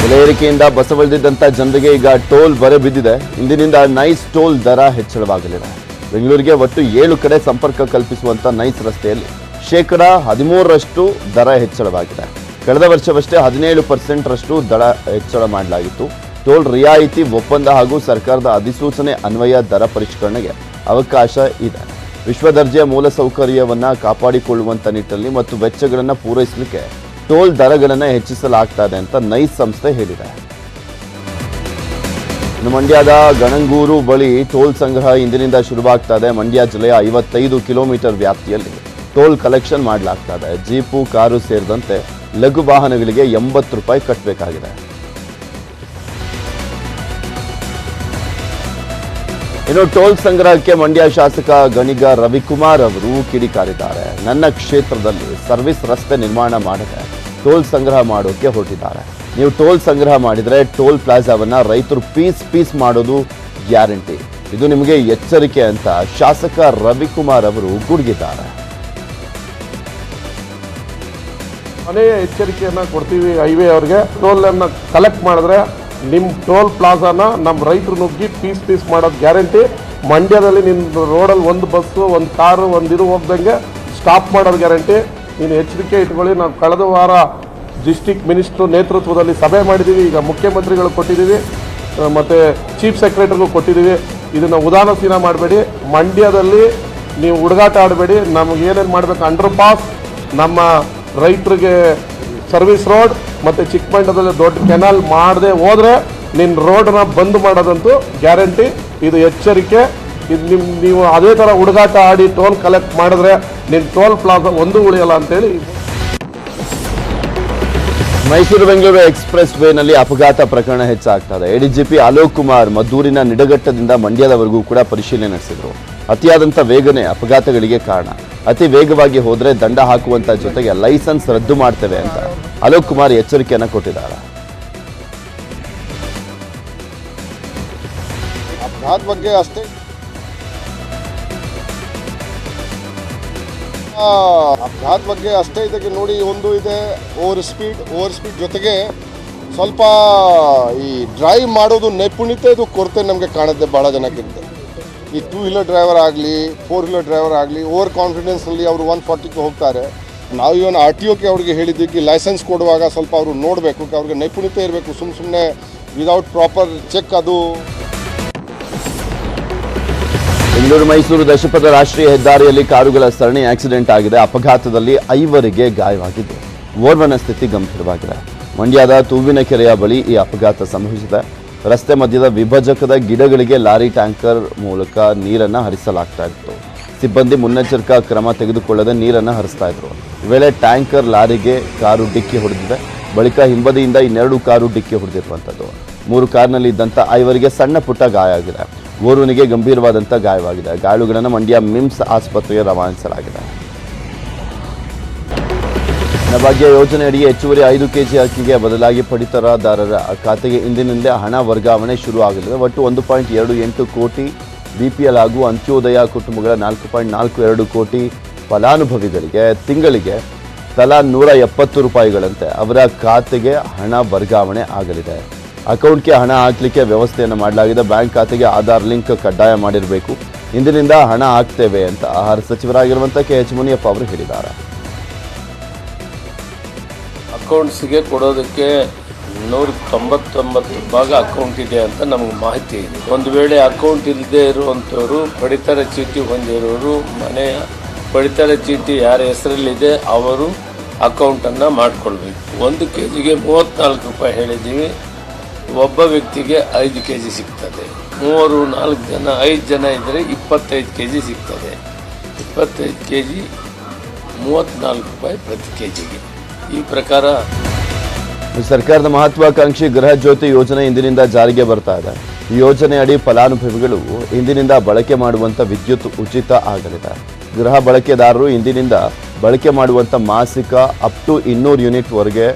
ಬೆಲೆ ಏರಿಕೆಯಿಂದ ಬಸವಳಿದಿದ್ದಂಥ ಜನರಿಗೆ ಈಗ ಟೋಲ್ ಬರೆ ಬಿದ್ದಿದೆ. ಇಂದಿನಿಂದ ನೈಸ್ ಟೋಲ್ ದರ ಹೆಚ್ಚಳವಾಗಲಿದೆ. ಬೆಂಗಳೂರಿಗೆ ಒಟ್ಟು 7 ಕಡೆ ಸಂಪರ್ಕ ಕಲ್ಪಿಸುವಂಥ ನೈಸ್ ರಸ್ತೆಯಲ್ಲಿ 13% ದರ ಹೆಚ್ಚಳವಾಗಿದೆ. ಕಳೆದ ವರ್ಷವಷ್ಟೇ 17% ದರ ಹೆಚ್ಚಳ ಮಾಡಲಾಗಿತ್ತು. ಟೋಲ್ ರಿಯಾಯಿತಿ ಒಪ್ಪಂದ ಹಾಗೂ ಸರ್ಕಾರದ ಅಧಿಸೂಚನೆ ಅನ್ವಯ ದರ ಪರಿಷ್ಕರಣೆಗೆ ಅವಕಾಶ ಇದೆ. ವಿಶ್ವದರ್ಜೆಯ ಮೂಲಸೌಕರ್ಯವನ್ನು ಕಾಪಾಡಿಕೊಳ್ಳುವಂಥ ನಿಟ್ಟಿನಲ್ಲಿ ಮತ್ತು ವೆಚ್ಚಗಳನ್ನು ಪೂರೈಸಲಿಕ್ಕೆ ಟೋಲ್ ದರಗಳನ್ನು ಹೆಚ್ಚಿಸಲಾಗ್ತಾ ಇದೆ ಅಂತ ನೈಸ್ ಸಂಸ್ಥೆ ಹೇಳಿದೆ. ಇನ್ನು ಮಂಡ್ಯದ ಗಣಂಗೂರು ಬಳಿ ಟೋಲ್ ಸಂಗ್ರಹ ಇಂದಿನಿಂದ ಶುರುವಾಗ್ತಾ ಇದೆ. ಮಂಡ್ಯ ಜಿಲ್ಲೆಯ 55 ಕಿಲೋಮೀಟರ್ ವ್ಯಾಪ್ತಿಯಲ್ಲಿ ಟೋಲ್ ಕಲೆಕ್ಷನ್ ಮಾಡಲಾಗ್ತಾ ಇದೆ. ಜೀಪು, ಕಾರು ಸೇರಿದಂತೆ ಲಘು ವಾಹನಗಳಿಗೆ 80 ರೂಪಾಯಿ ಕಟ್ಟಬೇಕಾಗಿದೆ. ಇನ್ನು ಟೋಲ್ ಸಂಗ್ರಹಕ್ಕೆ ಮಂಡ್ಯ ಶಾಸಕ ಗಣಿಗ ರವಿಕುಮಾರ್ ಅವರು ಕಿಡಿಕಾರಿದ್ದಾರೆ. ನನ್ನ ಕ್ಷೇತ್ರದಲ್ಲಿ ಸರ್ವಿಸ್ ರಸ್ತೆ ನಿರ್ಮಾಣ ಮಾಡದೆ ಟೋಲ್ ಸಂಗ್ರಹ ಮಾಡೋಕೆ ಹೊರಟಿದ್ದಾರೆ. ನೀವು ಟೋಲ್ ಸಂಗ್ರಹ ಮಾಡಿದರೆ ಟೋಲ್ ಪ್ಲಾಜಾವನ್ನ ರೈತರು ಪೀಸ್ ಮಾಡೋದು ಗ್ಯಾರಂಟಿ. ಇದು ನಿಮಗೆ ಎಚ್ಚರಿಕೆ ಅಂತ ಶಾಸಕ ರವಿಕುಮಾರ್ ಅವರು ಗುಡುಗಿದ್ದಾರೆ. ಮನೆಯ ಎಚ್ಚರಿಕೆಯನ್ನು ಕೊಡ್ತೀವಿ ಹೈವೇ ಅವ್ರಿಗೆ. ಟೋಲನ್ನು ಕಲೆಕ್ಟ್ ಮಾಡಿದ್ರೆ ನಿಮ್ಮ ಟೋಲ್ ಪ್ಲಾಜಾನ ನಮ್ಮ ರೈತರು ನುಗ್ಗಿ ಪೀಸ್ ಮಾಡೋದು ಗ್ಯಾರಂಟಿ. ಮಂಡ್ಯದಲ್ಲಿ ನಿನ್ನ ರೋಡಲ್ಲಿ ಒಂದು ಬಸ್ಸು, ಒಂದು ಕಾರು, ಒಂದು ಹೋಗ್ದಂಗೆ ಸ್ಟಾಪ್ ಮಾಡೋದು ಗ್ಯಾರಂಟಿ. ನೀನು ಎಚ್ಚರಿಕೆ ಇಟ್ಕೊಳ್ಳಿ. ನಾವು ಕಳೆದ ವಾರ ಡಿಸ್ಟಿಕ್ ಮಿನಿಸ್ಟ್ರು ನೇತೃತ್ವದಲ್ಲಿ ಸಭೆ ಮಾಡಿದ್ದೀವಿ. ಈಗ ಮುಖ್ಯಮಂತ್ರಿಗಳು ಕೊಟ್ಟಿದ್ದೀವಿ ಮತ್ತು ಚೀಫ್ ಸೆಕ್ರೆಟರಿಗೂ ಕೊಟ್ಟಿದ್ದೀವಿ. ಇದನ್ನು ಉದಾಸೀನ ಮಾಡಬೇಡಿ. ಮಂಡ್ಯದಲ್ಲಿ ನೀವು ಹುಡುಗಾಟ ಆಡಬೇಡಿ. ನಮಗೆ ಏನೇನು ಮಾಡಬೇಕು, ಅಂಡರ್ ಪಾಸ್, ನಮ್ಮ ರೈತರಿಗೆ ಸರ್ವಿಸ್ ರೋಡ್ ಮತ್ತು ಚಿಕ್ಕಮಂಡ್ಯದಲ್ಲಿ ದೊಡ್ಡ ಕೆನಾಲ್ ಮಾಡದೆ ಹೋದರೆ ನಿನ್ನ ರೋಡನ್ನ ಬಂದ್ ಮಾಡೋದಂತೂ ಗ್ಯಾರಂಟಿ. ಇದು ಎಚ್ಚರಿಕೆ. ಇದು ನೀವು ಅದೇ ಥರ ಹುಡುಗಾಟ ಆಡಿ ಟೋಲ್ ಕಲೆಕ್ಟ್ ಮಾಡಿದ್ರೆ ನಿನ್ನ ಟೋಲ್ ಪ್ಲಾಜಾ ಒಂದು ಉಳಿಯಲ್ಲ ಅಂತೇಳಿ. ಮೈಸೂರು ಬೆಂಗಳೂರು ಎಕ್ಸ್ಪ್ರೆಸ್ ವೇನಲ್ಲಿ ಅಪಘಾತ ಪ್ರಕರಣ ಹೆಚ್ಚಾಗ್ತದೆ. ಎಡಿಜಿಪಿ ಅಲೋಕ್ ಕುಮಾರ್ ಮದ್ದೂರಿನ ನಿಡಘಟ್ಟದಿಂದ ಮಂಡ್ಯದವರೆಗೂ ಕೂಡ ಪರಿಶೀಲನೆ ನಡೆಸಿದರು. ಅತಿಯಾದಂಥ ವೇಗನೆ ಅಪಘಾತಗಳಿಗೆ ಕಾರಣ. ಅತಿ ವೇಗವಾಗಿ ಹೋದರೆ ದಂಡ ಹಾಕುವಂತ ಜೊತೆಗೆ ಲೈಸೆನ್ಸ್ ರದ್ದು ಮಾಡ್ತೇವೆ ಅಂತ ಅಲೋಕ್ ಕುಮಾರ್ ಎಚ್ಚರಿಕೆಯನ್ನು ಕೊಟ್ಟಿದ್ದಾರೆ. ಅಪಘಾತ ಬಗ್ಗೆ ಅಷ್ಟೇ ಇದಕ್ಕೆ ನೋಡಿ. ಒಂದು ಇದೆ ಓವರ್ ಸ್ಪೀಡ್ ಜೊತೆಗೆ ಸ್ವಲ್ಪ ಈ ಡ್ರೈವ್ ಮಾಡೋದು ನೈಪುಣ್ಯತೆ ಇದು ಕೊರತೆ ನಮಗೆ ಕಾಣುತ್ತೆ ಭಾಳ ಜನಕ್ಕಿಂತ. ಈ 2 ವೀಲರ್ ಡ್ರೈವರ್ ಆಗಲಿ 4 ವೀಲರ್ ಡ್ರೈವರ್ ಆಗಲಿ ಓವರ್ ಕಾನ್ಫಿಡೆನ್ಸ್ನಲ್ಲಿ ಅವರು 140ಗೆ ಹೋಗ್ತಾರೆ. ನಾವು ಇವನು RTOಕ್ಕೆ ಅವ್ರಿಗೆ ಹೇಳಿದ್ದೀವಿ ಲೈಸೆನ್ಸ್ ಕೊಡುವಾಗ ಸ್ವಲ್ಪ ಅವರು ನೋಡಬೇಕು, ಅವ್ರಿಗೆ ನೈಪುಣ್ಯತೆ ಇರಬೇಕು. ಸುಮ್ಮನೆ ವಿದೌಟ್ ಪ್ರಾಪರ್ ಚೆಕ್ ಅದು. ಬೆಂಗಳೂರು ಮೈಸೂರು ದಶಪಥ ರಾಷ್ಟ್ರೀಯ ಹೆದ್ದಾರಿಯಲ್ಲಿ ಕಾರುಗಳ ಸರಣಿ ಆಕ್ಸಿಡೆಂಟ್ ಆಗಿದೆ. ಅಪಘಾತದಲ್ಲಿ 5 ಗಾಯವಾಗಿದ್ದು ಓರ್ವನ ಸ್ಥಿತಿ ಗಂಭೀರವಾಗಿದೆ. ಮಂಡ್ಯದ ತೂವಿನಕೆರೆಯ ಬಳಿ ಈ ಅಪಘಾತ ಸಂಭವಿಸಿದೆ. ರಸ್ತೆ ಮಧ್ಯದ ವಿಭಜಕದ ಗಿಡಗಳಿಗೆ ಲಾರಿ ಟ್ಯಾಂಕರ್ ಮೂಲಕ ನೀರನ್ನು ಹರಿಸಲಾಗ್ತಾ ಇತ್ತು. ಸಿಬ್ಬಂದಿ ಮುನ್ನೆಚ್ಚರಿಕಾ ಕ್ರಮ ತೆಗೆದುಕೊಳ್ಳದೆ ನೀರನ್ನು ಹರಿಸ್ತಾ ಇದ್ರು. ಈ ವೇಳೆ ಟ್ಯಾಂಕರ್ ಲಾರಿಗೆ ಕಾರು ಡಿಕ್ಕಿ ಹೊಡೆದಿದೆ. ಬಳಿಕ ಹಿಂಬದಿಯಿಂದ ಇನ್ನೆರಡು ಕಾರು ಡಿಕ್ಕಿ ಹೊಡೆದಿರುವಂಥದ್ದು. 3 ಕಾರ್ನಲ್ಲಿ ಇದ್ದಂಥ 5 ಸಣ್ಣ ಪುಟ್ಟ ಗಾಯ ಆಗಿದೆ. ಓರ್ವನಿಗೆ ಗಂಭೀರವಾದಂಥ ಗಾಯವಾಗಿದೆ. ಗಾಯಾಳುಗಳನ್ನು ಮಂಡ್ಯ ಮಿಮ್ಸ್ ಆಸ್ಪತ್ರೆಗೆ ರವಾನಿಸಲಾಗಿದೆ. ಅನ್ನಭಾಗ್ಯ ಯೋಜನೆಯಡಿ ಹೆಚ್ಚುವರಿ 5 ಕೆಜಿ ಅಕ್ಕಿಗೆ ಬದಲಾಗಿ ಪಡಿತರದಾರರ ಖಾತೆಗೆ ಇಂದಿನಿಂದಲೇ ಹಣ ವರ್ಗಾವಣೆ ಶುರು ಆಗಲಿದೆ. ಒಟ್ಟು 1.28 ಕೋಟಿ BPL ಹಾಗೂ ಅಂತ್ಯೋದಯ ಕುಟುಂಬಗಳ 4.42 ಕೋಟಿ ಫಲಾನುಭವಿಗಳಿಗೆ ತಿಂಗಳಿಗೆ ತಲಾ 170 ರೂಪಾಯಿಗಳಂತೆ ಅವರ ಖಾತೆಗೆ ಹಣ ವರ್ಗಾವಣೆ ಆಗಲಿದೆ. ಅಕೌಂಟ್ಗೆ ಹಣ ಹಾಕಲಿಕ್ಕೆ ವ್ಯವಸ್ಥೆಯನ್ನು ಮಾಡಲಾಗಿದೆ. ಬ್ಯಾಂಕ್ ಖಾತೆಗೆ ಆಧಾರ್ ಲಿಂಕ್ ಕಡ್ಡಾಯ ಮಾಡಿರಬೇಕು. ಇಂದಿನಿಂದ ಹಣ ಹಾಕ್ತೇವೆ ಅಂತ ಆಹಾರ ಸಚಿವರಾಗಿರುವಂಥ KH ಮುನಿಯಪ್ಪ ಅವರು ಹೇಳಿದ್ದಾರೆ. ಅಕೌಂಟ್ಸ್ಗೆ ಕೊಡೋದಕ್ಕೆ 199 ಭಾಗ ಅಕೌಂಟ್ ಇದೆ ಅಂತ ನಮಗೆ ಮಾಹಿತಿ ಇದೆ. ಒಂದು ವೇಳೆ ಅಕೌಂಟ್ ಇಲ್ಲದೆ ಇರುವಂಥವರು, ಪಡಿತರ ಚೀಟಿ ಹೊಂದಿರೋರು, ಮನೆಯ ಪಡಿತರ ಚೀಟಿ ಯಾರ ಹೆಸರಲ್ಲಿದೆ ಅವರು ಅಕೌಂಟನ್ನು ಮಾಡಿಕೊಳ್ಬೇಕು. 1 ಕೆಜಿಗೆ 34 ರೂಪಾಯಿ ಹೇಳಿದ್ದೀವಿ. ಒಬ್ಬ ವ್ಯಕ್ತಿಗೆ 5 ಕೆಜಿ ಸಿಗ್ತದೆ. 3, 4 ಜನ 5 ಜನ ಇದ್ದರೆ 25 ಕೆಜಿ ಸಿಗ್ತದೆ. 25 ಕೆಜಿ 34 ರೂಪಾಯಿ ಪ್ರತಿ ಕೆಜಿಗೆ. ಈ ಪ್ರಕಾರ ಸರ್ಕಾರದ ಮಹತ್ವಾಕಾಂಕ್ಷಿ ಗೃಹ ಜ್ಯೋತಿ ಯೋಜನೆ ಇಂದಿನಿಂದ ಜಾರಿಗೆ ಬರ್ತಾ ಇದೆ. ಈ ಯೋಜನೆ ಅಡಿ ಫಲಾನುಭವಿಗಳು ಇಂದಿನಿಂದ ಬಳಕೆ ಮಾಡುವಂಥ ವಿದ್ಯುತ್ ಉಚಿತ ಆಗಲಿದೆ. ಗೃಹ ಬಳಕೆದಾರರು ಇಂದಿನಿಂದ ಬಳಕೆ ಮಾಡುವಂಥ ಮಾಸಿಕ ಅಪ್ ಟು 200 ಯೂನಿಟ್ವರೆಗೆ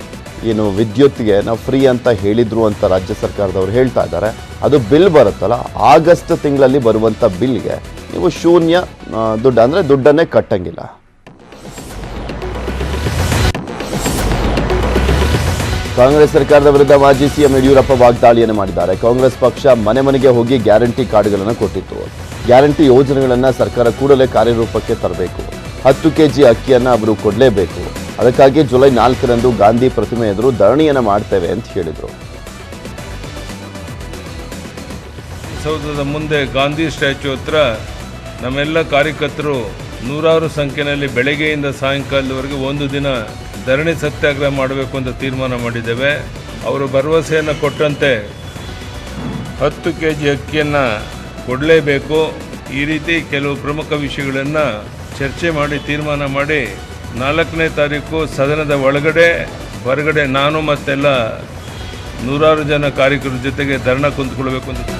ಏನು ವಿದ್ಯುತ್ಗೆ ನಾವು ಫ್ರೀ ಅಂತ ಹೇಳಿದ್ರು ಅಂತ ರಾಜ್ಯ ಸರ್ಕಾರದವರು ಹೇಳ್ತಾ ಇದ್ದಾರೆ. ಅದು ಬಿಲ್ ಬರುತ್ತಲ್ಲ, ಆಗಸ್ಟ್ ತಿಂಗಳಲ್ಲಿ ಬರುವಂಥ ಬಿಲ್ಗೆ ನೀವು ಶೂನ್ಯ ದುಡ್ಡು ಅಂದರೆ ದುಡ್ಡನ್ನೇ ಕಟ್ಟಂಗಿಲ್ಲ. ಕಾಂಗ್ರೆಸ್ ಸರ್ಕಾರದ ವಿರುದ್ಧ ಮಾಜಿ ಸಿಎಂ ಯಡಿಯೂರಪ್ಪ ವಾಗ್ದಾಳಿಯನ್ನು ಮಾಡಿದ್ದಾರೆ. ಕಾಂಗ್ರೆಸ್ ಪಕ್ಷ ಮನೆ ಮನೆಗೆ ಹೋಗಿ ಗ್ಯಾರಂಟಿ ಕಾರ್ಡ್ಗಳನ್ನು ಕೊಟ್ಟಿತ್ತು. ಗ್ಯಾರಂಟಿ ಯೋಜನೆಗಳನ್ನು ಸರ್ಕಾರ ಕೂಡಲೇ ಕಾರ್ಯರೂಪಕ್ಕೆ ತರಬೇಕು. 10 ಕೆಜಿ ಅಕ್ಕಿಯನ್ನು ಅವರು ಕೊಡಲೇಬೇಕು. ಅದಕ್ಕಾಗಿ ಜುಲೈ 4ರಂದು ಗಾಂಧಿ ಪ್ರತಿಮೆ ಎದುರು ಧರಣಿಯನ್ನು ಮಾಡ್ತೇವೆ ಅಂತ ಹೇಳಿದರು. ಸೌಧದ ಮುಂದೆ ಗಾಂಧಿ ಸ್ಟ್ಯಾಚ್ಯೂ ಹತ್ರ ನಮ್ಮೆಲ್ಲ ಕಾರ್ಯಕರ್ತರು ನೂರಾರು ಸಂಖ್ಯೆಯಲ್ಲಿ ಬೆಳಗ್ಗೆಯಿಂದ ಸಾಯಂಕಾಲದವರೆಗೆ ಒಂದು ದಿನ ಧರಣಿ ಸತ್ಯಾಗ್ರಹ ಮಾಡಬೇಕು ಅಂತ ತೀರ್ಮಾನ ಮಾಡಿದ್ದೇವೆ. ಅವರು ಭರವಸೆಯನ್ನು ಕೊಟ್ಟಂತೆ 10 ಕೆಜಿ ಅಕ್ಕಿಯನ್ನು ಕೊಡಲೇಬೇಕು. ಈ ರೀತಿ ಕೆಲವು ಪ್ರಮುಖ ವಿಷಯಗಳನ್ನು ಚರ್ಚೆ ಮಾಡಿ ತೀರ್ಮಾನ ಮಾಡಿ 4ನೇ ತಾರೀಕು ಸದನದ ಒಳಗಡೆ ಹೊರಗಡೆ ನಾನು ಮತ್ತೆಲ್ಲ ನೂರಾರು ಜನ ಕಾರ್ಯಕರ್ತರ ಜೊತೆಗೆ ಧರಣ ಕುಂತ್ಕೊಳ್ಬೇಕು ಅಂತ.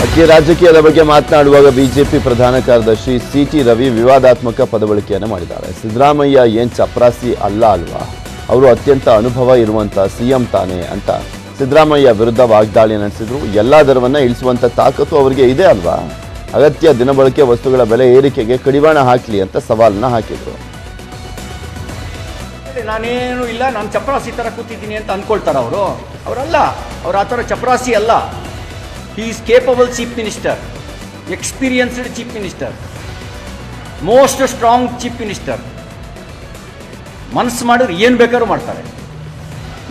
ಅಕ್ಕಿ ರಾಜಕೀಯದ ಬಗ್ಗೆ ಮಾತನಾಡುವಾಗ ಬಿಜೆಪಿ ಪ್ರಧಾನ ಕಾರ್ಯದರ್ಶಿ ಸಿಟಿ ರವಿ ವಿವಾದಾತ್ಮಕ ಪದಬಳಕೆಯನ್ನು ಮಾಡಿದ್ದಾರೆ. ಸಿದ್ದರಾಮಯ್ಯ ಏನ್ ಚಪ್ರಾಸಿ ಅಲ್ವಾ, ಅವರು ಅತ್ಯಂತ ಅನುಭವ ಇರುವಂತ ಸಿಎಂ ತಾನೇ ಅಂತ ಸಿದ್ದರಾಮಯ್ಯ ವಿರುದ್ಧ ವಾಗ್ದಾಳಿ ನಡೆಸಿದ್ರು. ಎಲ್ಲಾ ದರವನ್ನ ಇಳಿಸುವಂತ ತಾಕತ್ತು ಅವರಿಗೆ ಇದೆ ಅಲ್ವಾ, ಅಗತ್ಯ ದಿನಬಳಕೆ ವಸ್ತುಗಳ ಬೆಲೆ ಏರಿಕೆಗೆ ಕಡಿವಾಣ ಹಾಕಲಿ ಅಂತ ಸವಾಲನ್ನ ಹಾಕಿದ್ರು. ನಾನೇನು ಇಲ್ಲ, ನಾನು ಚಪ್ರಾಸಿ ಥರ ಕೂತಿದ್ದೀನಿ ಅಂತ ಅಂದ್ಕೊಳ್ತಾರೆ ಅವರಲ್ಲ. ಅವ್ರು ಆ ಥರ ಚಪ್ರಾಸಿ ಅಲ್ಲ. He is capable chief minister, experienced chief minister, most strong chief minister. ಮನಸ್ಸು ಮಾಡಿದ್ರೆ ಏನು ಬೇಕಾದ್ರೂ ಮಾಡ್ತಾರೆ.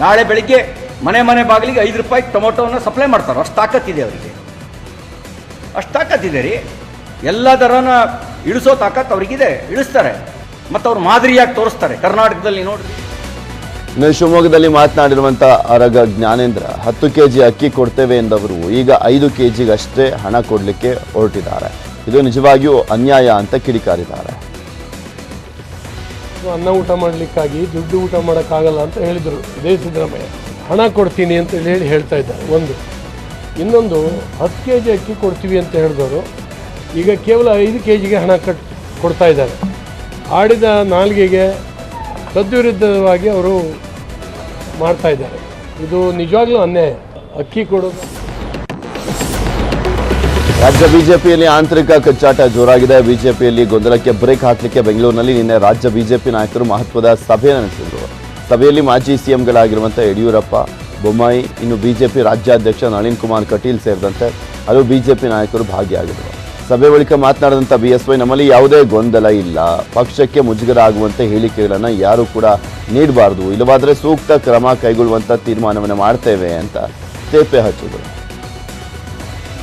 ನಾಳೆ ಬೆಳಿಗ್ಗೆ ಮನೆ ಬಾಗಿಲಿಗೆ 5 ರೂಪಾಯಿ ಟೊಮೊಟೊವನ್ನು ಸಪ್ಲೈ ಮಾಡ್ತಾರೆ. ಅಷ್ಟು ತಾಕತ್ತಿದೆ ಅವರಿಗೆ, ಅಷ್ಟು ತಾಕತ್ತಿದೆ ರೀ. ಎಲ್ಲ ದರನ ಇಳಿಸೋ ತಾಕತ್ತು ಅವರಿಗಿದೆ, ಇಳಿಸ್ತಾರೆ. ಮತ್ತು ಅವ್ರು ಮಾದರಿಯಾಗಿ ತೋರಿಸ್ತಾರೆ ಕರ್ನಾಟಕದಲ್ಲಿ. ನೋಡ್ರಿ, ಇನ್ನು ಶಿವಮೊಗ್ಗದಲ್ಲಿ ಮಾತನಾಡಿರುವಂಥ ಅರಗ ಜ್ಞಾನೇಂದ್ರ 10 ಕೆಜಿ ಅಕ್ಕಿ ಕೊಡ್ತೇವೆ ಎಂದವರು ಈಗ 5 ಕೆಜಿಗಷ್ಟೇ ಹಣ ಕೊಡಲಿಕ್ಕೆ ಹೊರಟಿದ್ದಾರೆ. ಇದು ನಿಜವಾಗಿಯೂ ಅನ್ಯಾಯ ಅಂತ ಕಿಡಿಕಾರಿದ್ದಾರೆ. ಅನ್ನ ಊಟ ಮಾಡಲಿಕ್ಕಾಗಿ ದುಡ್ಡು ಊಟ ಮಾಡೋಕ್ಕಾಗಲ್ಲ ಅಂತ ಹೇಳಿದರು ಇದೇ ಸಿದ್ದರಾಮಯ್ಯ. ಹಣ ಕೊಡ್ತೀನಿ ಅಂತ ಹೇಳ್ತಾ ಇದ್ದಾರೆ. ಒಂದು ಇನ್ನೊಂದು 10 ಕೆಜಿ ಅಕ್ಕಿ ಕೊಡ್ತೀವಿ ಅಂತ ಹೇಳಿದವರು ಈಗ ಕೇವಲ 5 ಕೆಜಿಗೆ ಹಣ ಕೊಡ್ತಾ ಇದ್ದಾರೆ. ಆಡಿದ ನಾಲ್ಗೆಗೆ ತದ್ವಿರುದ್ಧವಾಗಿ ಅವರು ಮಾಡ್ತಾ ಇದ್ದಾರೆ. ಇದು ನಿಜವಾಗ್ಲೂ ಅನ್ಯಾಯ. ಅಕ್ಕಿ ಕೊಡೋದು. ರಾಜ್ಯ ಬಿಜೆಪಿಯಲ್ಲಿ ಆಂತರಿಕ ಕಚ್ಚಾಟ ಜೋರಾಗಿದೆ. ಬಿಜೆಪಿಯಲ್ಲಿ ಗೊಂದಲಕ್ಕೆ ಬ್ರೇಕ್ ಹಾಕಲಿಕ್ಕೆ ಬೆಂಗಳೂರಿನಲ್ಲಿ ನಿನ್ನೆ ರಾಜ್ಯ ಬಿಜೆಪಿ ನಾಯಕರು ಮಹತ್ವದ ಸಭೆ ನಡೆಸಿದರು. ಸಭೆಯಲ್ಲಿ ಮಾಜಿ ಸಿಎಂಗಳಾಗಿರುವಂಥ ಯಡಿಯೂರಪ್ಪ, ಬೊಮ್ಮಾಯಿ, ಇನ್ನು ಬಿಜೆಪಿ ರಾಜ್ಯಾಧ್ಯಕ್ಷ ನಳಿನ್ ಕುಮಾರ್ ಕಟೀಲ್ ಸೇರಿದಂತೆ ಹಲವು ಬಿಜೆಪಿ ನಾಯಕರು ಭಾಗಿಯಾಗಿದ್ದರು. ಸಭೆ ಬಳಿಕ ಮಾತನಾಡಿದಂಥ ಬಿಎಸ್ವೈ, ನಮ್ಮಲ್ಲಿ ಯಾವುದೇ ಗೊಂದಲ ಇಲ್ಲ, ಪಕ್ಷಕ್ಕೆ ಮುಜುಗರ ಆಗುವಂಥ ಹೇಳಿಕೆಗಳನ್ನು ಯಾರು ಕೂಡ ನೀಡಬಾರ್ದು, ಇಲ್ಲವಾದರೆ ಸೂಕ್ತ ಕ್ರಮ ಕೈಗೊಳ್ಳುವಂಥ ತೀರ್ಮಾನವನ್ನು ಮಾಡ್ತೇವೆ ಅಂತ ತೇಪೆ ಹಚ್ಚಿದರು.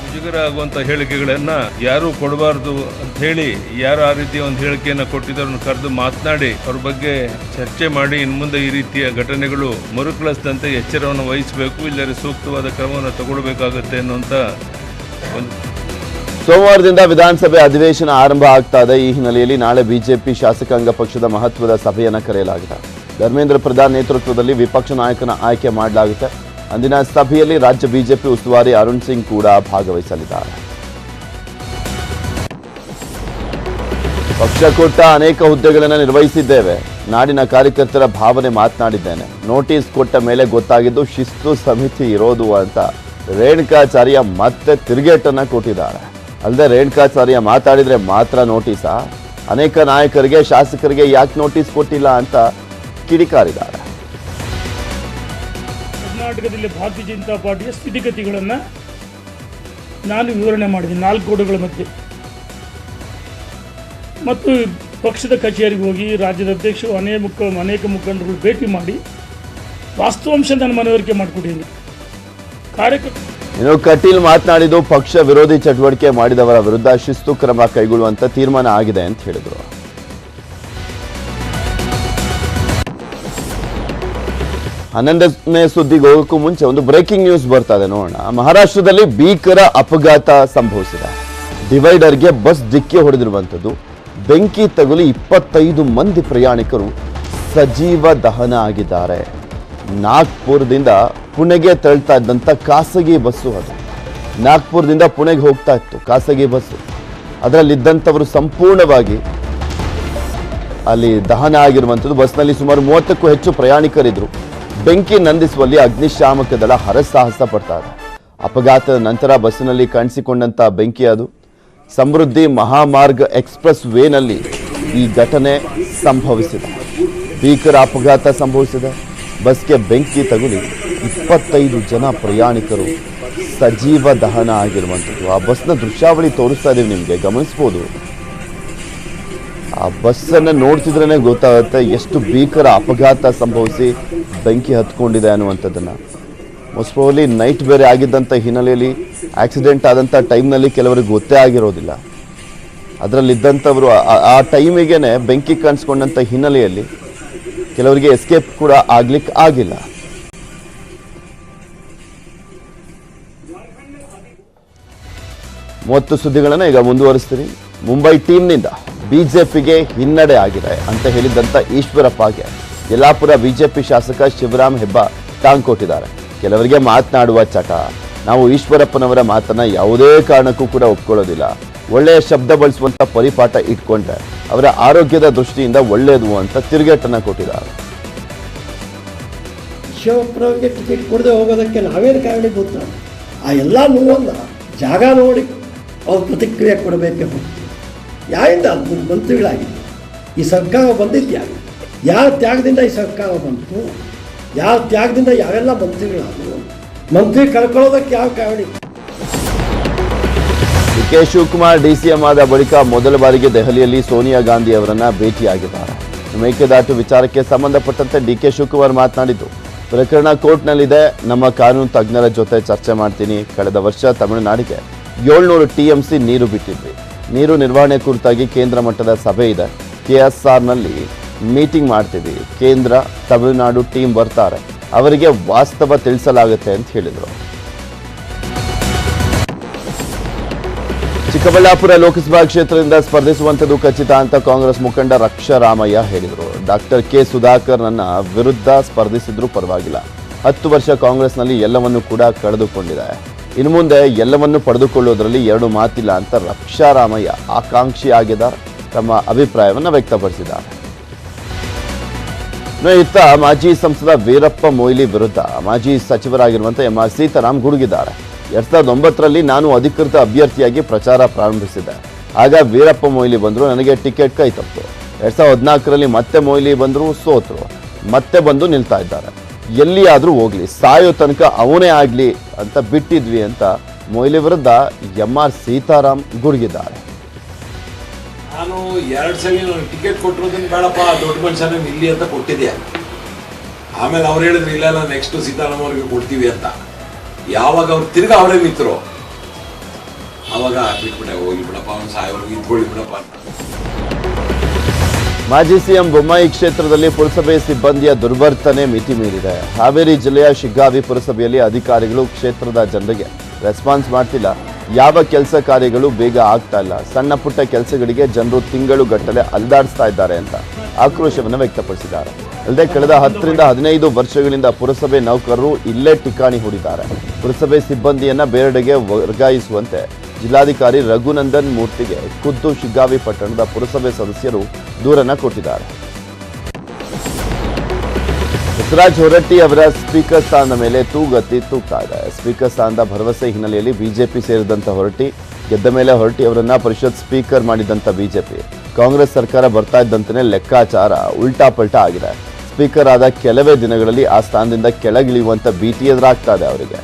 ಮುಜುಗರ ಆಗುವಂಥ ಹೇಳಿಕೆಗಳನ್ನು ಯಾರೂ ಕೊಡಬಾರ್ದು ಅಂತ ಹೇಳಿ ಯಾರು ಆ ರೀತಿಯ ಒಂದು ಹೇಳಿಕೆಯನ್ನು ಕೊಟ್ಟಿದ್ದವ್ರನ್ನ ಕರೆದು ಮಾತನಾಡಿ ಅವ್ರ ಬಗ್ಗೆ ಚರ್ಚೆ ಮಾಡಿ ಇನ್ನು ಮುಂದೆ ಈ ರೀತಿಯ ಘಟನೆಗಳು ಮರುಕಳಿಸದಂತೆ ಎಚ್ಚರವನ್ನು ವಹಿಸಬೇಕು, ಇಲ್ಲದೆ ಸೂಕ್ತವಾದ ಕ್ರಮವನ್ನು ತಗೊಳ್ಬೇಕಾಗತ್ತೆ ಅನ್ನುವಂಥ ಒಂದು. ಸೋಮವಾರದಿಂದ ವಿಧಾನಸಭೆ ಅಧಿವೇಶನ ಆರಂಭ ಆಗ್ತಾ ಇದೆ. ಈ ಹಿನ್ನೆಲೆಯಲ್ಲಿ ನಾಳೆ ಬಿಜೆಪಿ ಶಾಸಕಾಂಗ ಪಕ್ಷದ ಮಹತ್ವದ ಸಭೆಯನ್ನು ಕರೆಯಲಾಗಿದೆ. ಧರ್ಮೇಂದ್ರ ಪ್ರಧಾನ್ ನೇತೃತ್ವದಲ್ಲಿ ವಿಪಕ್ಷ ನಾಯಕನ ಆಯ್ಕೆ ಮಾಡಲಾಗುತ್ತೆ. ಅಂದಿನ ಸಭೆಯಲ್ಲಿ ರಾಜ್ಯ ಬಿಜೆಪಿ ಉಸ್ತುವಾರಿ ಅರುಣ್ ಸಿಂಗ್ ಕೂಡ ಭಾಗವಹಿಸಲಿದ್ದಾರೆ. ಪಕ್ಷ ಕೊಟ್ಟ ಅನೇಕ ಹುದ್ದೆಗಳನ್ನು ನಿರ್ವಹಿಸಿದ್ದೇವೆ. ನಾಡಿನ ಕಾರ್ಯಕರ್ತರ ಭಾವನೆ ಮಾತನಾಡಿದ್ದೇನೆ. ನೋಟಿಸ್ ಕೊಟ್ಟ ಮೇಲೆ ಗೊತ್ತಾಗಿದ್ದು ಶಿಸ್ತು ಸಮಿತಿ ಇರೋದು ಅಂತ ರೇಣುಕಾಚಾರ್ಯ ಮತ್ತೆ ತಿರುಗೇಟನ್ನ ಕೊಟ್ಟಿದ್ದಾರೆ. ಅಲ್ಲದೆ ರೇಣುಕಾಚಾರ್ಯ ಮಾತಾಡಿದ್ರೆ ಮಾತ್ರ ನೋಟಿಸಾ? ಅನೇಕ ನಾಯಕರಿಗೆ, ಶಾಸಕರಿಗೆ ಯಾಕೆ ನೋಟಿಸ್ ಕೊಟ್ಟಿಲ್ಲ ಅಂತ ಕಿಡಿಕಾರಿದ್ದಾರೆ. ಕರ್ನಾಟಕದಲ್ಲಿ ಭಾರತೀಯ ಜನತಾ ಪಾರ್ಟಿಯ ಸ್ಥಿತಿಗತಿಗಳನ್ನು ನಾನು ವಿವರಣೆ ಮಾಡಿದ್ದೀನಿ 4 ಗೋಡೆಗಳ ಮಧ್ಯೆ. ಮತ್ತು ಪಕ್ಷದ ಕಚೇರಿಗೆ ಹೋಗಿ ರಾಜ್ಯದ ಅಧ್ಯಕ್ಷರು ಅನೇಕ ಮುಖಂಡರುಗಳು ಭೇಟಿ ಮಾಡಿ ವಾಸ್ತವಾಂಶ ನನ್ನ ಮನವರಿಕೆ ಮಾಡಿಕೊಟ್ಟಿದ್ದೀನಿ. ಇನ್ನು ಕಟೀಲ್ ಮಾತನಾಡಿದ್ದು ಪಕ್ಷ ವಿರೋಧಿ ಚಟುವಟಿಕೆ ಮಾಡಿದವರ ವಿರುದ್ಧ ಶಿಸ್ತು ಕ್ರಮ ಕೈಗೊಳ್ಳುವಂತ ತೀರ್ಮಾನ ಆಗಿದೆ ಅಂತ ಹೇಳಿದರು. 11ನೇ ಸುದ್ದಿಗೆ ಹೋಗೋಕ್ಕೂ ಮುಂಚೆ ಒಂದು ಬ್ರೇಕಿಂಗ್ ನ್ಯೂಸ್ ಬರ್ತಾ ಇದೆ, ನೋಡೋಣ. ಮಹಾರಾಷ್ಟ್ರದಲ್ಲಿ ಭೀಕರ ಅಪಘಾತ ಸಂಭವಿಸಿದೆ. ಡಿವೈಡರ್ಗೆ ಬಸ್ ಡಿಕ್ಕಿ ಹೊಡೆದಿರುವಂಥದ್ದು. ಬೆಂಕಿ ತಗುಲಿ 25 ಮಂದಿ ಪ್ರಯಾಣಿಕರು ಸಜೀವ ದಹನ ಆಗಿದ್ದಾರೆ. ನಾಗ್ಪುರದಿಂದ ಪುಣೆಗೆ ತೆರಳ್ತಾ ಇದ್ದಂಥ ಖಾಸಗಿ ಬಸ್ಸು ಅದು. ನಾಗ್ಪುರದಿಂದ ಪುಣೆಗೆ ಹೋಗ್ತಾ ಇತ್ತು ಖಾಸಗಿ ಬಸ್ಸು. ಅದರಲ್ಲಿದ್ದಂಥವರು ಸಂಪೂರ್ಣವಾಗಿ ಅಲ್ಲಿ ದಹನ ಆಗಿರುವಂಥದ್ದು. ಬಸ್ನಲ್ಲಿ ಸುಮಾರು 30ಕ್ಕೂ ಹೆಚ್ಚು ಪ್ರಯಾಣಿಕರಿದ್ರು. ಬೆಂಕಿ ನಂದಿಸುವಲ್ಲಿ ಅಗ್ನಿಶಾಮಕ ದಳ ಹರಸಾಹಸ ಪಡ್ತಾರೆ. ಅಪಘಾತದ ನಂತರ ಬಸ್ಸಿನಲ್ಲಿ ಕಾಣಿಸಿಕೊಂಡಂಥ ಬೆಂಕಿ ಅದು. ಸಮೃದ್ಧಿ ಮಹಾಮಾರ್ಗ ಎಕ್ಸ್ಪ್ರೆಸ್ ವೇನಲ್ಲಿ ಈ ಘಟನೆ ಸಂಭವಿಸಿದೆ. ಭೀಕರ ಅಪಘಾತ ಸಂಭವಿಸಿದೆ. ಬಸ್ಗೆ ಬೆಂಕಿ ತಗುಲಿ 25 ಜನ ಪ್ರಯಾಣಿಕರು ಸಜೀವ ದಹನ ಆಗಿರುವಂಥದ್ದು. ಆ ಬಸ್ನ ದೃಶ್ಯಾವಳಿ ತೋರಿಸ್ತಾ ಇದೀವಿ ನಿಮಗೆ, ಗಮನಿಸ್ಬೋದು. ಆ ಬಸ್ಸನ್ನು ನೋಡ್ತಿದ್ರೇ ಗೊತ್ತಾಗುತ್ತೆ ಎಷ್ಟು ಭೀಕರ ಅಪಘಾತ ಸಂಭವಿಸಿ ಬೆಂಕಿ ಹತ್ಕೊಂಡಿದೆ ಅನ್ನುವಂಥದ್ದನ್ನು. ಮೋಸ್ಟ್ ಪ್ರಾಬಬ್ಲಿ ನೈಟ್ ಬೇರೆ ಆಗಿದ್ದಂಥ ಹಿನ್ನೆಲೆಯಲ್ಲಿ ಆಕ್ಸಿಡೆಂಟ್ ಆದಂಥ ಟೈಮ್ನಲ್ಲಿ ಕೆಲವರಿಗೆ ಗೊತ್ತೇ ಆಗಿರೋದಿಲ್ಲ. ಅದರಲ್ಲಿದ್ದಂಥವರು ಆ ಟೈಮಿಗೆ ಬೆಂಕಿ ಕಾಣಿಸ್ಕೊಂಡಂಥ ಹಿನ್ನೆಲೆಯಲ್ಲಿ ಕೆಲವರಿಗೆ ಎಸ್ಕೇಪ್ ಕೂಡ ಆಗ್ಲಿಕ್ಕೆ ಆಗಿಲ್ಲ. ಮೂವತ್ತು ಸುದ್ದಿಗಳನ್ನು ಈಗ ಮುಂದುವರಿಸ್ತೀನಿ. ಮುಂಬೈ ಟೀಮ್ನಿಂದ ಬಿಜೆಪಿಗೆ ಹಿನ್ನಡೆ ಆಗಿದೆ ಅಂತ ಹೇಳಿದಂಥ ಈಶ್ವರಪ್ಪಗೆ ಯಲ್ಲಾಪುರ ಬಿಜೆಪಿ ಶಾಸಕ ಶಿವರಾಮ್ ಹೆಬ್ಬಾರ್ ಟಾಂಗ್ ಕೊಟ್ಟಿದ್ದಾರೆ. ಕೆಲವರಿಗೆ ಮಾತನಾಡುವ ಚಟ, ನಾವು ಈಶ್ವರಪ್ಪನವರ ಮಾತನ್ನ ಯಾವುದೇ ಕಾರಣಕ್ಕೂ ಕೂಡ ಒಪ್ಕೊಳ್ಳೋದಿಲ್ಲ, ಒಳ್ಳೆಯ ಶಬ್ದ ಬಳಸುವಂಥ ಪರಿಪಾಠ ಇಟ್ಕೊಂಡ್ರೆ ಅವರ ಆರೋಗ್ಯದ ದೃಷ್ಟಿಯಿಂದ ಒಳ್ಳೆಯದು ಅಂತ ತಿರುಗೇಟನ್ನು ಕೊಟ್ಟಿದ್ದಾರೆ. ಈಶ್ವರಪ್ಪನವ್ರಿಗೆ ಟಿಕೆಟ್ ಕೊಡದೆ ಹೋಗೋದಕ್ಕೆ ನಾವೇನು ಕಾರಣ ಗೊತ್ತಾ? ಆ ಎಲ್ಲ ನೋವನ್ನ ಜಾಗ ನೋಡಿ ಅವ್ರು ಪ್ರತಿಕ್ರಿಯೆ ಕೊಡಬೇಕೆ ಹೊರತು ಯಾರಿಂದ ಮಂತ್ರಿಗಳಾಗಿದ್ದು ಈ ಸರ್ಕಾರ ಬಂದಿದ್ಯಾ? ಯಾರ ತ್ಯಾಗದಿಂದ ಈ ಸರ್ಕಾರ ಬಂತು? ಯಾರ ತ್ಯಾಗದಿಂದ ಯಾವೆಲ್ಲ ಮಂತ್ರಿಗಳಾದರು? ಮಂತ್ರಿ ಕಳ್ಕೊಳ್ಳೋದಕ್ಕೆ ಯಾವ ಕಾರಣ? ಕೆ ಶಿವಕುಮಾರ್ ಡಿಸಿಎಂ ಆದ ಬಳಿಕ ಮೊದಲ ಬಾರಿಗೆ ದೆಹಲಿಯಲ್ಲಿ ಸೋನಿಯಾ ಗಾಂಧಿ ಅವರನ್ನ ಭೇಟಿಯಾಗಿದ್ದಾರೆ. ಮೇಕೆದಾಟು ವಿಚಾರಕ್ಕೆ ಸಂಬಂಧಪಟ್ಟಂತೆ ಡಿಕೆ ಶಿವಕುಮಾರ್ ಮಾತನಾಡಿದ್ದು, ಪ್ರಕರಣ ಕೋರ್ಟ್ನಲ್ಲಿದೆ, ನಮ್ಮ ಕಾನೂನು ತಜ್ಞರ ಜೊತೆ ಚರ್ಚೆ ಮಾಡ್ತೀನಿ. ಕಳೆದ ವರ್ಷ ತಮಿಳುನಾಡಿಗೆ 700 TMC ನೀರು ಬಿಟ್ಟಿದ್ವಿ. ನೀರು ನಿರ್ವಹಣೆ ಕುರಿತಾಗಿ ಕೇಂದ್ರ ಮಟ್ಟದ ಸಭೆ ಇದೆ, KSRನಲ್ಲಿ ಮೀಟಿಂಗ್ ಮಾಡ್ತೀವಿ. ಕೇಂದ್ರ ತಮಿಳುನಾಡು ಟೀಮ್ ಬರ್ತಾರೆ, ಅವರಿಗೆ ವಾಸ್ತವ ತಿಳಿಸಲಾಗುತ್ತೆ ಅಂತ ಹೇಳಿದರು. ಚಿಕ್ಕಬಳ್ಳಾಪುರ ಲೋಕಸಭಾ ಕ್ಷೇತ್ರದಿಂದ ಸ್ಪರ್ಧಿಸುವಂಥದ್ದು ಖಚಿತ ಅಂತ ಕಾಂಗ್ರೆಸ್ ಮುಖಂಡ ರಕ್ಷಾ ರಾಮಯ್ಯ ಹೇಳಿದರು. ಡಾಕ್ಟರ್ ಕೆ ಸುಧಾಕರ್ ನನ್ನ ವಿರುದ್ಧ ಸ್ಪರ್ಧಿಸಿದ್ರೂ ಪರವಾಗಿಲ್ಲ, 10 ವರ್ಷ ಕಾಂಗ್ರೆಸ್ನಲ್ಲಿ ಎಲ್ಲವನ್ನೂ ಕೂಡ ಕಳೆದುಕೊಂಡಿದೆ, ಇನ್ನು ಮುಂದೆ ಎಲ್ಲವನ್ನೂ ಪಡೆದುಕೊಳ್ಳುವುದರಲ್ಲಿ ಎರಡು ಮಾತಿಲ್ಲ ಅಂತ ರಕ್ಷಾ ರಾಮಯ್ಯ ಆಕಾಂಕ್ಷಿಯಾಗಿದ್ದಾರೆ, ತಮ್ಮ ಅಭಿಪ್ರಾಯವನ್ನು ವ್ಯಕ್ತಪಡಿಸಿದ್ದಾರೆ. ಇತ್ತ ಮಾಜಿ ಸಂಸದ ವೀರಪ್ಪ ಮೊಯ್ಲಿ ವಿರುದ್ಧ ಮಾಜಿ ಸಚಿವರಾಗಿರುವಂಥ MR ಸೀತಾರಾಮ್ ಗುಡುಗಿದ್ದಾರೆ. 2009ರಲ್ಲಿ ನಾನು ಅಧಿಕೃತ ಅಭ್ಯರ್ಥಿಯಾಗಿ ಪ್ರಚಾರ ಪ್ರಾರಂಭಿಸಿದ್ದೆ. ಆಗ ವೀರಪ್ಪ ಮೊಯ್ಲಿ ಬಂದರು, ನನಗೆ ಟಿಕೆಟ್ ಕೈ ತಪ್ಪಿತು. 2014ರಲ್ಲಿ ಮತ್ತೆ ಮೊಯ್ಲಿ ಬಂದರು, ಸೋತರು, ಮತ್ತೆ ಬಂದು ನಿಲ್ತಾ ಇದ್ದಾರೆ. ಎಲ್ಲಿಯಾದರೂ ಹೋಗ್ಲಿ, ಸಾಯೋ ತನಕ ಅವನೇ ಆಗಲಿ ಅಂತ ಬಿಟ್ಟಿದ್ವಿ ಅಂತ ಮೊಯ್ಲಿ ವಿರುದ್ಧ MR ಸೀತಾರಾಮ್ ಗುಡುಗಿದ್ದಾರೆ. ನಾನು 2 ಸಲ ನನಗೆ ಟಿಕೆಟ್ ಕೊಟ್ಟಿರೋದನ್ನ ಬೇಡಪ್ಪ, ದೊಡ್ಡ ಮನುಷ್ಯನ ಇಲ್ಲಿ ಅಂತ ಕೊಟ್ಟಿದ್ದೆ. ಆಮೇಲೆ ಅವ್ರು ಹೇಳಿದ್ರು ಇಲ್ಲ ನೆಕ್ಸ್ಟ್ ಸೀತಾರಾಮ್ ಅವ್ರಿಗೆ ಕೊಡ್ತೀವಿ ಅಂತ. ಯಾವಾಗ ಅವ್ರು ತಿರ್ಗಾ ಅವರೇ ನಿಂತರು, ಅವಾಗ ಬಿಟ್ಬಿಟ್ಟೆ, ಹೋಗಿ ಬಿಡಪ್ಪ ಅವ್ನು ಸಾಯೋರ್ಗೆ ಇದ್ಕೊಳ್ಳಿ ಬಿಡಪ್ಪ ಅಂತ. ಮಾಜಿ ಸಿಎಂ ಬೊಮ್ಮಾಯಿ ಕ್ಷೇತ್ರದಲ್ಲಿ ಪುರಸಭೆ ಸಿಬ್ಬಂದಿಯ ದುರ್ವರ್ತನೆ ಮಿತಿ ಮೀರಿದೆ. ಹಾವೇರಿ ಜಿಲ್ಲೆಯ ಶಿಗ್ಗಾವಿ ಪುರಸಭೆಯಲ್ಲಿ ಅಧಿಕಾರಿಗಳು ಕ್ಷೇತ್ರದ ಜನರಿಗೆ ರೆಸ್ಪಾನ್ಸ್ ಮಾಡ್ತಿಲ್ಲ, ಯಾವ ಕೆಲಸ ಕಾರ್ಯಗಳು ಬೇಗ ಆಗ್ತಾ ಇಲ್ಲ, ಸಣ್ಣ ಪುಟ್ಟ ಕೆಲಸಗಳಿಗೆ ಜನರು ತಿಂಗಳುಗಟ್ಟಲೆ ಅಲ್ದಾಡಿಸ್ತಾ ಇದ್ದಾರೆ ಅಂತ ಆಕ್ರೋಶವನ್ನು ವ್ಯಕ್ತಪಡಿಸಿದ್ದಾರೆ. ಅಲ್ಲದೆ ಕಳೆದ 10 ರಿಂದ 15 ವರ್ಷಗಳಿಂದ ಪುರಸಭೆ ನೌಕರರು ಇಲ್ಲೇ ಠಿಕಾಣಿ ಹೂಡಿದ್ದಾರೆ. ಪುರಸಭೆ ಸಿಬ್ಬಂದಿಯನ್ನ ಬೇರೆಡೆಗೆ ವರ್ಗಾಯಿಸುವಂತೆ ಜಿಲ್ಲಾಧಿಕಾರಿ ರಘುನಂದನ್ ಮೂರ್ತಿಗೆ ಖುದ್ದು ಶಿಗ್ಗಾವಿ ಪಟ್ಟಣದ ಪುರಸಭೆ ಸದಸ್ಯರು ದೂರನ್ನ ಕೊಟ್ಟಿದ್ದಾರೆ. ಬಸವರಾಜ ಹೊರಟ್ಟಿ ಅವರ ಸ್ಪೀಕರ್ ಸ್ಥಾನದ ಮೇಲೆ ತೂಗತಿ ತೂಗ್ತಾ ಇದೆ. ಸ್ಪೀಕರ್ ಸ್ಥಾನದ ಭರವಸೆ ಹಿನ್ನೆಲೆಯಲ್ಲಿ ಬಿಜೆಪಿ ಸೇರಿದಂಥ ಹೊರಟ್ಟಿ ಗೆದ್ದ ಮೇಲೆ ಹೊರಟ್ಟಿ ಅವರನ್ನ ಪರಿಷತ್ ಸ್ಪೀಕರ್ ಮಾಡಿದಂಥ ಬಿಜೆಪಿ ಕಾಂಗ್ರೆಸ್ ಸರ್ಕಾರ ಬರ್ತಾ ಇದ್ದಂತೆಯೇ ಲೆಕ್ಕಾಚಾರ ಉಲ್ಟಾ ಪಲ್ಟಾ ಆಗಿದೆ. ಸ್ಪೀಕರ್ ಆದ ಕೆಲವೇ ದಿನಗಳಲ್ಲಿ ಆ ಸ್ಥಾನದಿಂದ ಕೆಳಗಿಳಿಯುವಂಥ ಭೀತಿ ಎದುರಾಗ್ತಾ ಇದೆ ಅವರಿಗೆ.